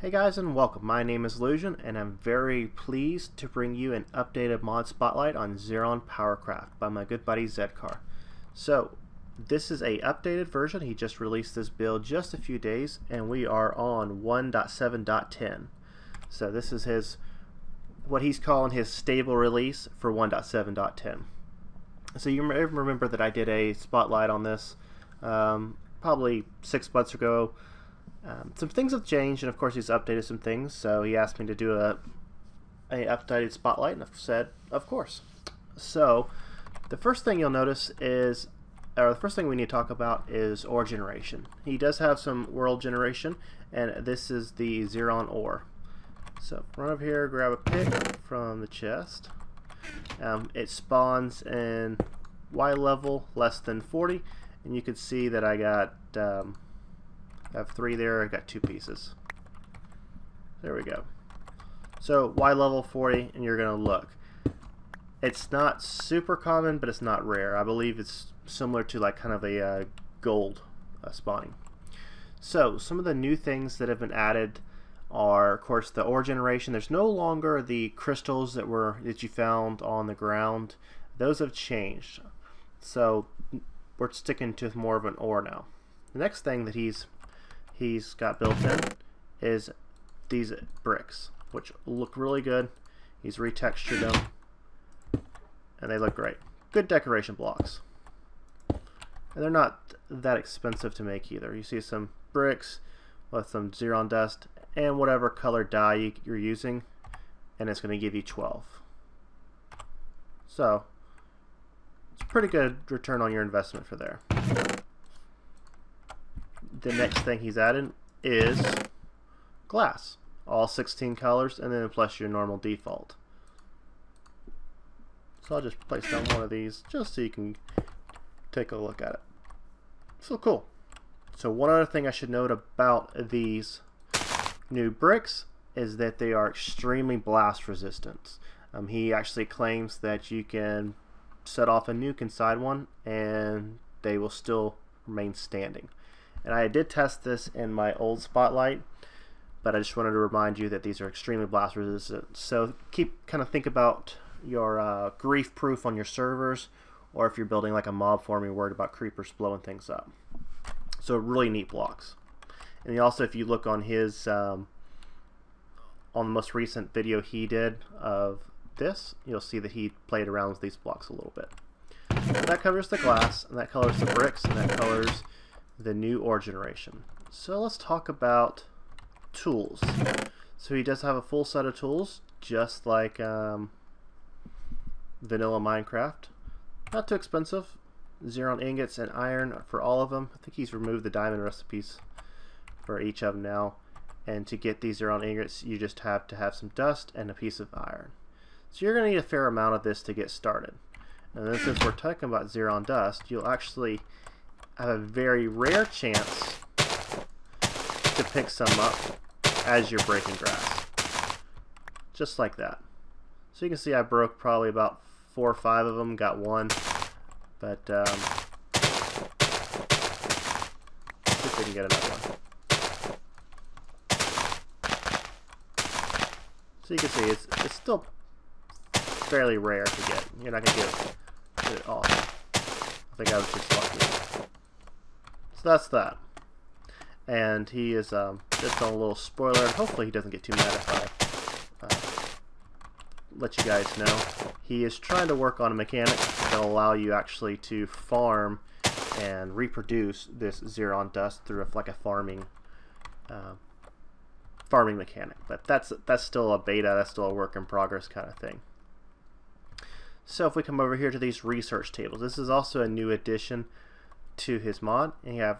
Hey guys and welcome. My name is Lucian and I'm very pleased to bring you an updated mod spotlight on ZeronPowerCraft by my good buddy Zedkar. So this is a updated version. He just released this build just a few days and we are on 1.7.10. So this is his, what he's calling his stable release for 1.7.10. So you remember that I did a spotlight on this probably 6 months ago. Some things have changed, and of course he's updated some things, so he asked me to do a updated spotlight, and I've said, of course. So the first thing you'll notice is, or the first thing we need to talk about is ore generation. He does have some world generation, and this is the Zeron ore. So run up here, grab a pick from the chest. It spawns in Y level less than 40, and you can see that I got I have 3 there, I got 2 pieces. There we go. So Y level 40, and you're gonna look. It's not super common, but it's not rare. I believe it's similar to like kind of a gold spawning. So some of the new things that have been added are, of course, the ore generation. There's no longer the crystals that you found on the ground. Those have changed. So we're sticking to more of an ore now. The next thing that he's got built in is these bricks, which look really good. He's retextured them and they look great. Good decoration blocks. And they're not that expensive to make either. You see some bricks with some Zeron dust and whatever color dye you're using, and it's going to give you 12. So it's a pretty good return on your investment for there. The next thing he's added is glass, all 16 colors, and then plus your normal default. So I'll just place down one of these just so you can take a look at it. So cool. So one other thing I should note about these new bricks is that they are extremely blast resistant. He actually claims that you can set off a nuke inside one and they will still remain standing. And I did test this in my old spotlight, but I just wanted to remind you that these are extremely blast resistant. So think about your grief proof on your servers, or if you're building like a mob farm, you're worried about creepers blowing things up. So really neat blocks. And also, if you look on his on the most recent video he did of this, you'll see that he played around with these blocks a little bit. So that covers the glass, and that colors the bricks, and that colors the new ore generation. So let's talk about tools. So he does have a full set of tools, just like vanilla Minecraft. Not too expensive. Zeron ingots and iron for all of them. I think he's removed the diamond recipes for each of them now. And to get these Zeron ingots, you just have to have some dust and a piece of iron. So you're going to need a fair amount of this to get started. And then since we're talking about Zeron dust, you'll actually have a very rare chance to pick some up as you're breaking grass. Just like that. So you can see I broke probably about 4 or 5 of them, got 1. But see if we can get another one. So you can see it's still fairly rare to get. You're not going to get it all. I think I was just lucky. So that's that. And he is just on a little spoiler. Hopefully he doesn't get too mad if I let you guys know. He is trying to work on a mechanic that will allow you actually to farm and reproduce this Zeron dust through like a farming mechanic. But that's still a beta. That's still a work in progress kind of thing. So if we come over here to these research tables, this is also a new addition to his mod, and you have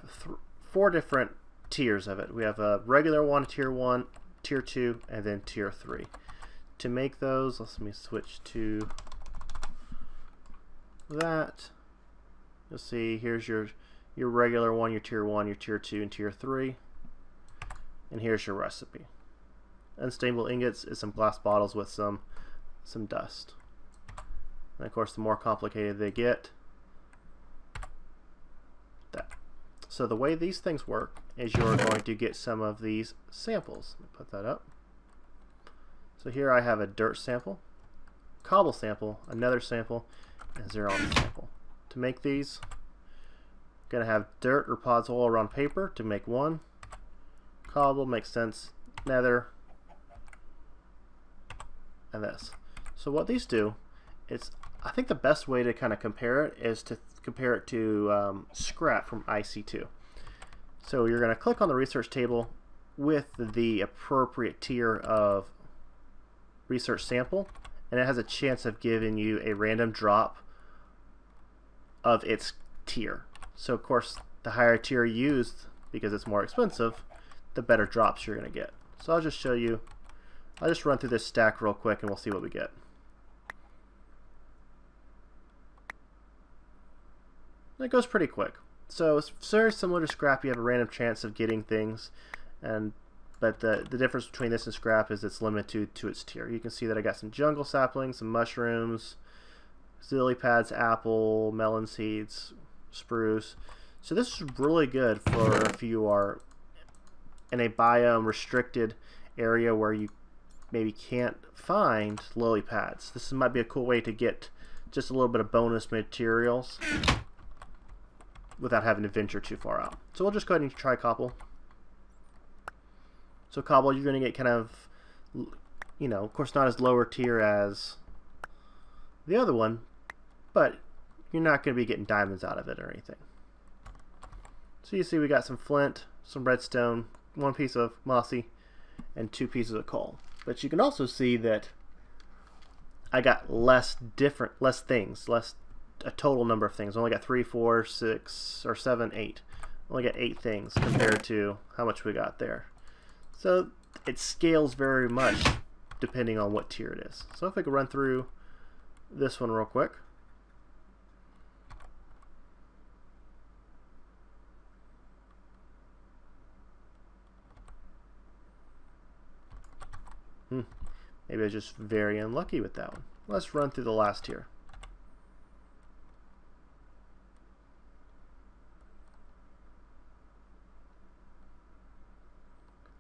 4 different tiers of it. We have a regular one, tier 2, and then tier 3. To make those, let me switch to that. You'll see here's your regular one, your tier 1, your tier 2, and tier 3. And here's your recipe. Unstable ingots is some glass bottles with some dust. And of course, the more complicated they get, that. So the way these things work is you're going to get some of these samples. Let me put that up. So here I have a dirt sample, cobble sample, another sample, and Zeron sample. To make these, I'm going to have dirt or pods all around paper to make one. Cobble makes sense, nether, and this. So what these do, I think the best way to kind of compare it is to compare it to scrap from IC2. So you're going to click on the research table with the appropriate tier of research sample, and it has a chance of giving you a random drop of its tier. So of course the higher tier used, because it's more expensive, the better drops you're going to get. So I'll just show you, I'll just run through this stack real quick and we'll see what we get. It goes pretty quick. So it's very similar to scrap. You have a random chance of getting things, but the difference between this and scrap is it's limited to its tier. You can see that I got some jungle saplings, some mushrooms, lily pads, apple, melon seeds, spruce. So this is really good for if you are in a biome restricted area where you maybe can't find lily pads. This might be a cool way to get just a little bit of bonus materials without having to venture too far out. So we'll just go ahead and try cobble. So cobble, you're going to get kind of, you know, of course not as lower tier as the other one, but you're not going to be getting diamonds out of it or anything. So you see we got some flint, some redstone, one piece of mossy, and 2 pieces of coal. But you can also see that I got less things, a total number of things. I only got 3, 4, 6, or 7, 8. I only got 8 things compared to how much we got there. So it scales very much depending on what tier it is. So if I could run through this one real quick. Maybe I was just very unlucky with that one. Let's run through the last tier.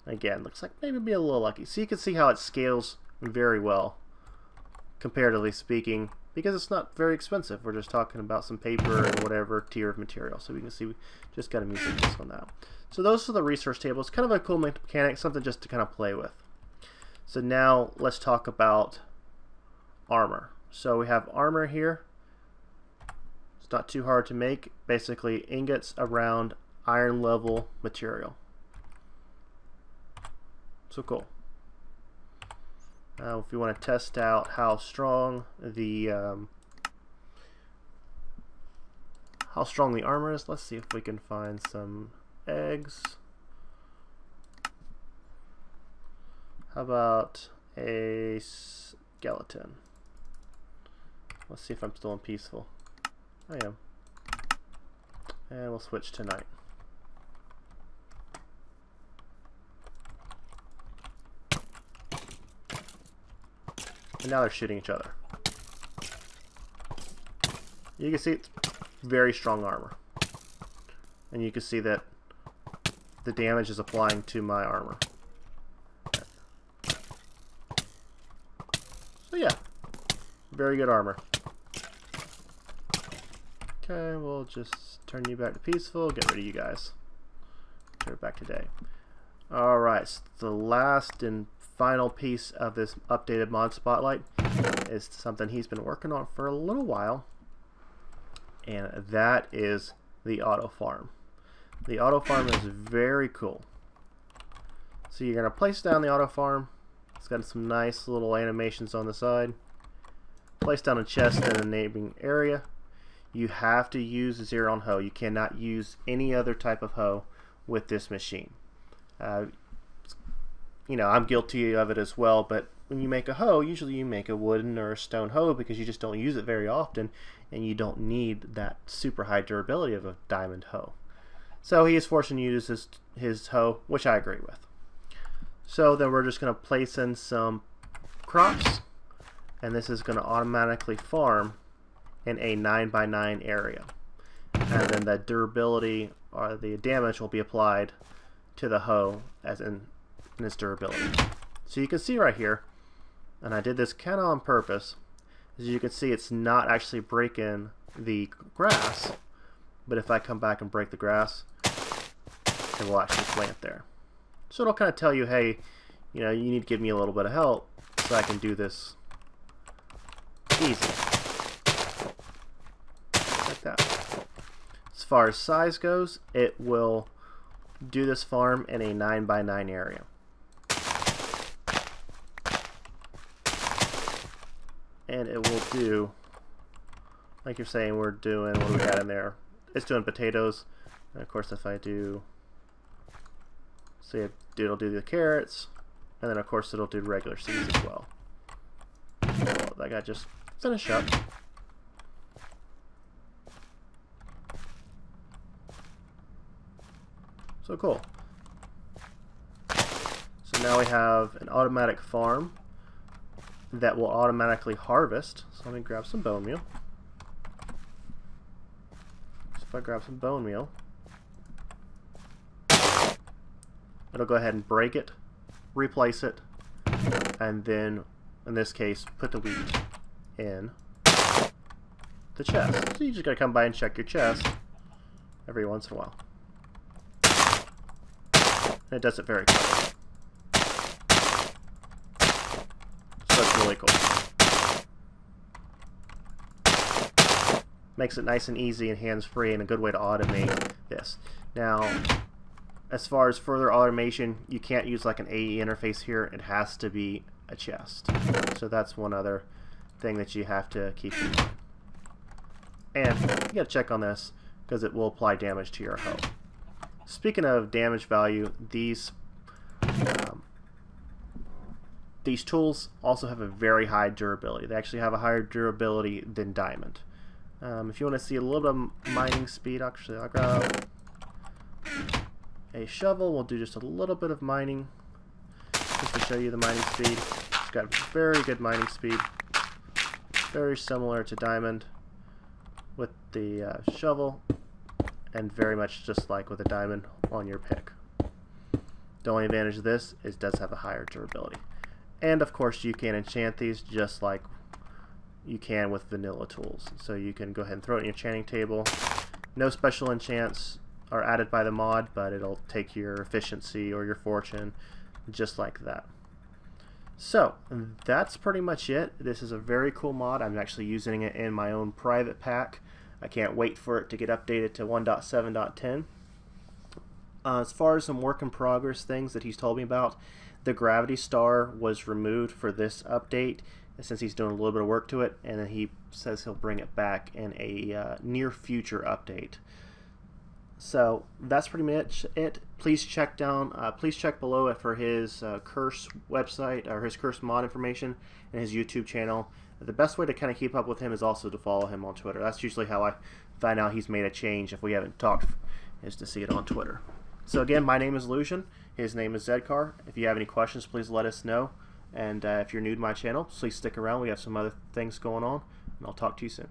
Again, looks like maybe be a little lucky. So you can see how it scales very well, comparatively speaking, because it's not very expensive. We're just talking about some paper and whatever tier of material. So we can see we just got to music this one out. So those are the research tables. Kind of a cool mechanic, something just to kind of play with. So now let's talk about armor. So we have armor here. It's not too hard to make. Basically ingots around iron level material. So cool. Now if you want to test out how strong the armor is, let's see if we can find some eggs. How about a skeleton? Let's see if I'm still in peaceful. I am. And we'll switch to night. And now they're shooting each other. You can see it's very strong armor. And you can see that the damage is applying to my armor. So yeah, very good armor. Okay, we'll just turn you back to peaceful, get rid of you guys. Turn it back to day. Alright, so the last and final piece of this updated mod spotlight is something he's been working on for a little while, and that is the auto farm. The auto farm is very cool. So you're going to place down the auto farm. It's got some nice little animations on the side. Place down a chest in a neighboring area. You have to use a Zeron hoe. You cannot use any other type of hoe with this machine. You know, I'm guilty of it as well, but when you make a hoe, usually you make a wooden or a stone hoe because you just don't use it very often, and you don't need that super high durability of a diamond hoe. So he is forcing you to use his hoe, which I agree with. So then we're just going to place in some crops, and this is going to automatically farm in a 9x9 area. And then the durability or the damage will be applied to the hoe, as in and its durability. So you can see right here, and I did this kind of on purpose, as you can see it's not actually breaking the grass, but if I come back and break the grass, it will actually plant there. So it'll kind of tell you, hey, you know, you need to give me a little bit of help so I can do this easy. Like that. As far as size goes, it will do this farm in a 9x9 area. And it will do, like you're saying, we're doing, what do we got in there? It's doing potatoes. And of course, if I do, say it'll do the carrots, and then of course it'll do regular seeds as well. So that guy just finished up. So cool. So now we have an automatic farm that will automatically harvest. So let me grab some bone meal. So if I grab some bone meal, it'll go ahead and break it, replace it, and then, in this case, put the wheat in the chest. So you just gotta come by and check your chest every once in a while. And it does it very quickly. So it's really cool. Makes it nice and easy and hands-free, and a good way to automate this. Now, as far as further automation, you can't use like an AE interface here. It has to be a chest. So that's one other thing that you have to keep in mind. And you gotta check on this because it will apply damage to your hoe. Speaking of damage value, these tools also have a very high durability. They actually have a higher durability than diamond. If you want to see a little bit of mining speed, actually I'll grab a shovel. We'll do just a little bit of mining just to show you the mining speed. It's got very good mining speed, very similar to diamond with the shovel, and very much just like with a diamond on your pick. The only advantage of this is it does have a higher durability. And of course you can enchant these just like you can with vanilla tools. So you can go ahead and throw it in your enchanting table. No special enchants are added by the mod, but it'll take your efficiency or your fortune just like that. So that's pretty much it. This is a very cool mod. I'm actually using it in my own private pack. I can't wait for it to get updated to 1.7.10. As far as some work in progress things that he's told me about, the gravity star was removed for this update since he's doing a little bit of work to it, and then he says he'll bring it back in a near future update. So that's pretty much it. Please check below for his curse website or his curse mod information and his YouTube channel. The best way to kind of keep up with him is also to follow him on Twitter. That's usually how I find out he's made a change if we haven't talked, is to see it on Twitter. So again, my name is Lucian. His name is Zedkar. If you have any questions, please let us know. And if you're new to my channel, please stick around. We have some other things going on, and I'll talk to you soon.